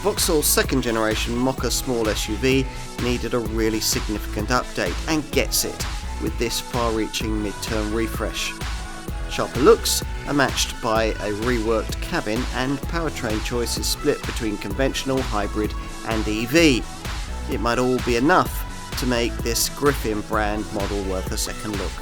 Vauxhall's second generation Mokka small SUV needed a really significant update and gets it with this far-reaching mid-term refresh. Sharper looks are matched by a reworked cabin, and powertrain choices split between conventional, hybrid and EV. It might all be enough to make this Griffin brand model worth a second look.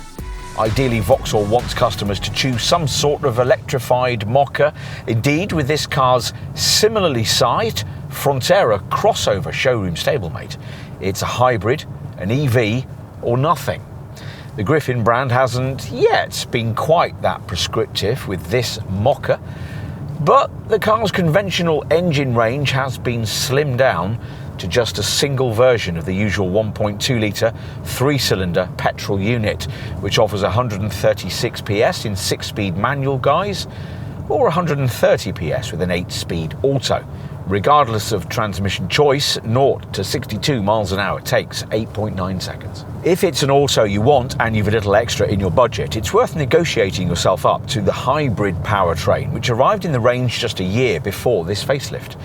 Ideally, Vauxhall wants customers to choose some sort of electrified Mokka. Indeed, with this car's similarly sized Frontera crossover showroom stablemate, it's a hybrid, an EV or nothing. The Griffin brand hasn't yet been quite that prescriptive with this Mokka, but the car's conventional engine range has been slimmed down to just a single version of the usual 1.2 litre 3-cylinder petrol unit, which offers 136 PS in 6-speed manual guise or 130 PS with an 8-speed auto. Regardless of transmission choice, 0 to 62 miles an hour takes 8.9 seconds. If it's an auto you want and you've a little extra in your budget, it's worth negotiating yourself up to the hybrid powertrain, which arrived in the range just a year before this facelift.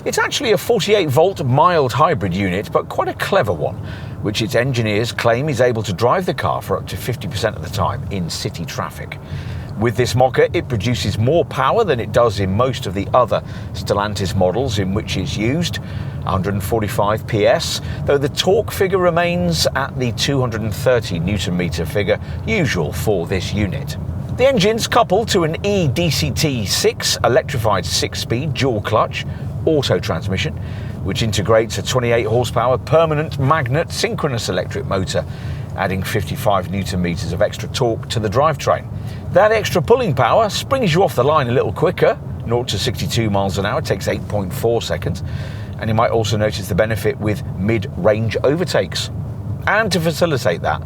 It's actually a 48-volt mild hybrid unit, but quite a clever one, which its engineers claim is able to drive the car for up to 50% of the time in city traffic. With this Mokka, it produces more power than it does in most of the other Stellantis models in which it's used, 145 PS, though the torque figure remains at the 230 Nm figure usual for this unit. The engine's coupled to an eDCT6 electrified 6-speed dual-clutch auto transmission, which integrates a 28 horsepower permanent magnet synchronous electric motor, adding 55 Nm of extra torque to the drivetrain. That extra pulling power springs you off the line a little quicker. 0 to 62 miles an hour takes 8.4 seconds. And you might also notice the benefit with mid-range overtakes. And to facilitate that,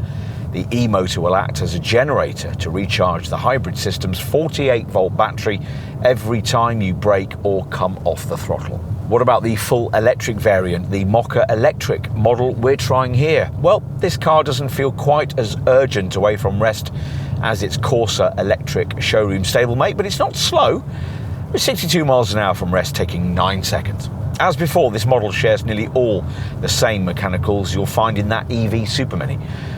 the e-motor will act as a generator to recharge the hybrid system's 48-volt battery every time you brake or come off the throttle. What about the full electric variant, the Mokka Electric model we're trying here? Well, this car doesn't feel quite as urgent away from rest as its Corsa electric showroom stablemate, but it's not slow, with 62 miles an hour from rest taking 9 seconds. As before, this model shares nearly all the same mechanicals you'll find in that EV Super Mini,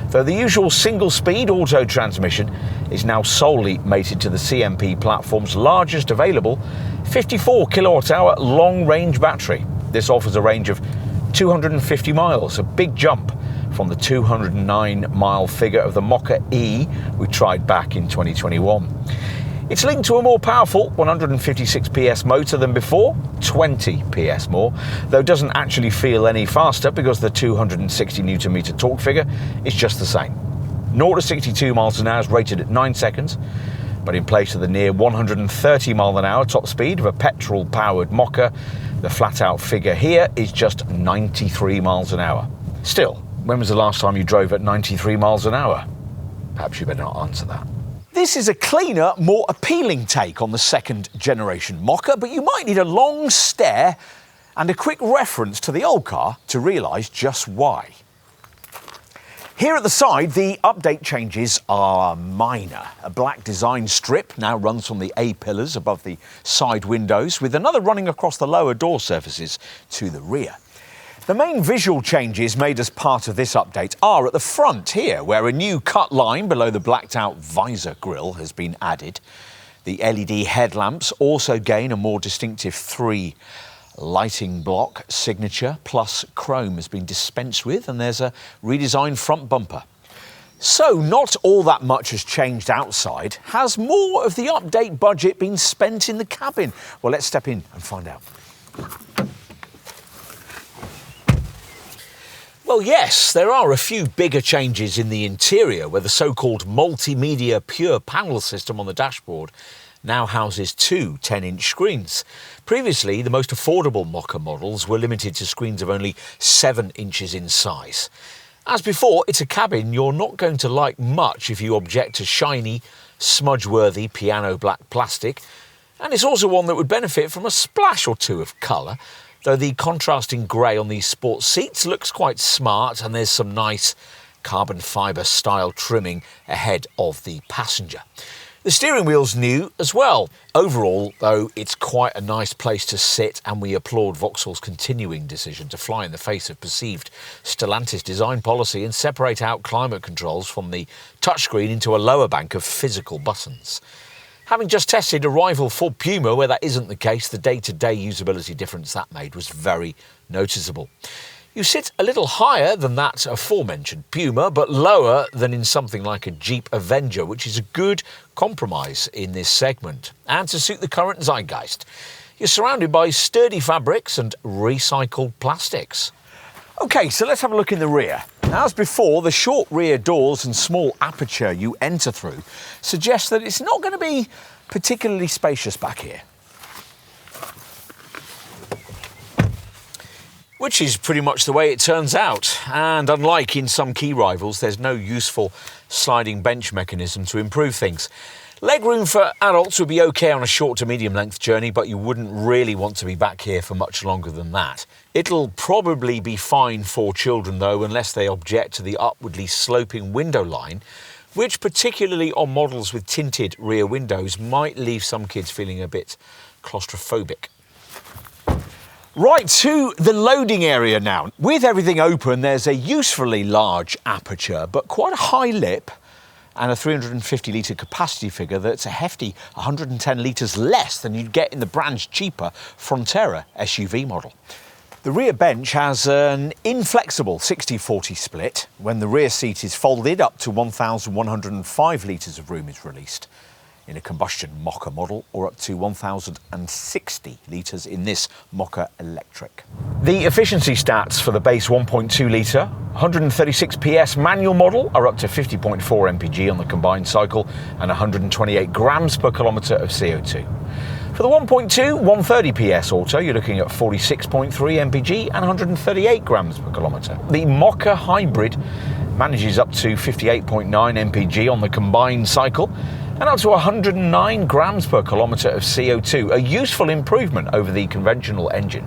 though the usual single-speed auto transmission is now solely mated to the CMP platform's largest available 54 kilowatt-hour long-range battery. This offers a range of 250 miles, a big jump from the 209-mile figure of the Mokka E we tried back in 2021. It's linked to a more powerful 156 PS motor than before, 20 PS more, though doesn't actually feel any faster because the 260 Nm torque figure is just the same. 0 to 62 miles an hour is rated at 9 seconds, but in place of the near 130 mile an hour top speed of a petrol-powered Mokka, the flat-out figure here is just 93 miles an hour. Still, when was the last time you drove at 93 miles an hour? Perhaps you better not answer that. This is a cleaner, more appealing take on the second generation Mokka, but you might need a long stare and a quick reference to the old car to realise just why. Here at the side, the update changes are minor. A black design strip now runs from the A-pillars above the side windows, with another running across the lower door surfaces to the rear. The main visual changes made as part of this update are at the front here, where a new cut line below the blacked-out visor grille has been added. The LED headlamps also gain a more distinctive 3 lighting block signature, plus chrome has been dispensed with, and there's a redesigned front bumper. So not all that much has changed outside. Has more of the update budget been spent in the cabin? Well, let's step in and find out. Well, yes, there are a few bigger changes in the interior, where the so-called multimedia pure panel system on the dashboard now houses 2 10-inch screens. Previously, the most affordable Mokka models were limited to screens of only 7 inches in size. As before, it's a cabin you're not going to like much if you object to shiny, smudge-worthy piano black plastic, and it's also one that would benefit from a splash or two of colour, though the contrasting grey on these sports seats looks quite smart, and there's some nice carbon fibre style trimming ahead of the passenger. The steering wheel's new as well. Overall, though, it's quite a nice place to sit, and we applaud Vauxhall's continuing decision to fly in the face of perceived Stellantis design policy and separate out climate controls from the touchscreen into a lower bank of physical buttons. Having just tested a rival Ford Puma where that isn't the case, the day-to-day usability difference that made was very noticeable. You sit a little higher than that aforementioned Puma, but lower than in something like a Jeep Avenger, which is a good compromise in this segment. And to suit the current zeitgeist, you're surrounded by sturdy fabrics and recycled plastics. OK, so let's have a look in the rear. As before, the short rear doors and small aperture you enter through suggest that it's not going to be particularly spacious back here. Which is pretty much the way it turns out, and unlike in some key rivals, there's no useful sliding bench mechanism to improve things. Legroom for adults would be okay on a short to medium length journey, but you wouldn't really want to be back here for much longer than that. It'll probably be fine for children though, unless they object to the upwardly sloping window line, which particularly on models with tinted rear windows might leave some kids feeling a bit claustrophobic. Right, to the loading area now. With everything open, there's a usefully large aperture, but quite a high lip, and a 350 litre capacity figure that's a hefty 110 litres less than you'd get in the brand's cheaper Frontera SUV model. The rear bench has an inflexible 60-40 split. When the rear seat is folded, up to 1,105 litres of room is released in a combustion Mokka model, or up to 1,060 litres in this Mokka Electric. The efficiency stats for the base 1.2 litre, 136 PS manual model are up to 50.4 mpg on the combined cycle and 128 grams per kilometre of CO2. For the 1.2, 130 PS auto, you're looking at 46.3 mpg and 138 grams per kilometre. The Mokka Hybrid manages up to 58.9 mpg on the combined cycle and up to 109 grams per kilometre of CO2, a useful improvement over the conventional engine,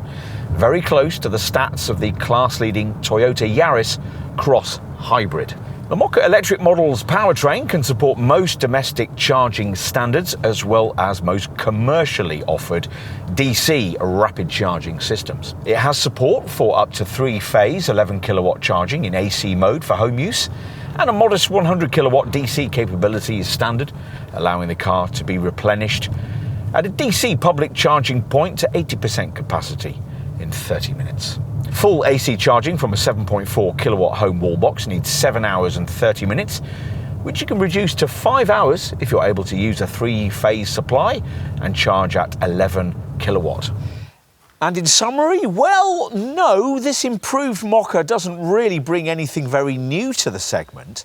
very close to the stats of the class-leading Toyota Yaris Cross Hybrid. The Mokka Electric model's powertrain can support most domestic charging standards as well as most commercially offered DC rapid charging systems. It has support for up to 3-phase 11 kilowatt charging in AC mode for home use, and a modest 100 kilowatt DC capability is standard, allowing the car to be replenished at a DC public charging point to 80% capacity in 30 minutes. Full AC charging from a 7.4 kilowatt home wall box needs 7 hours and 30 minutes, which you can reduce to 5 hours if you're able to use a 3-phase supply and charge at 11 kilowatt. And in summary, well, no, this improved Mokka doesn't really bring anything very new to the segment,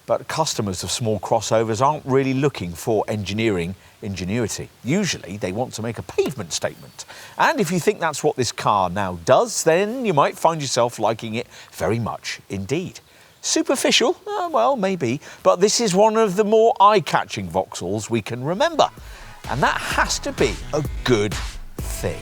but customers of small crossovers aren't really looking for engineering ingenuity. Usually they want to make a pavement statement. And if you think that's what this car now does, then you might find yourself liking it very much indeed. Superficial? Well, maybe, but this is one of the more eye-catching Vauxhalls we can remember. And that has to be a good thing.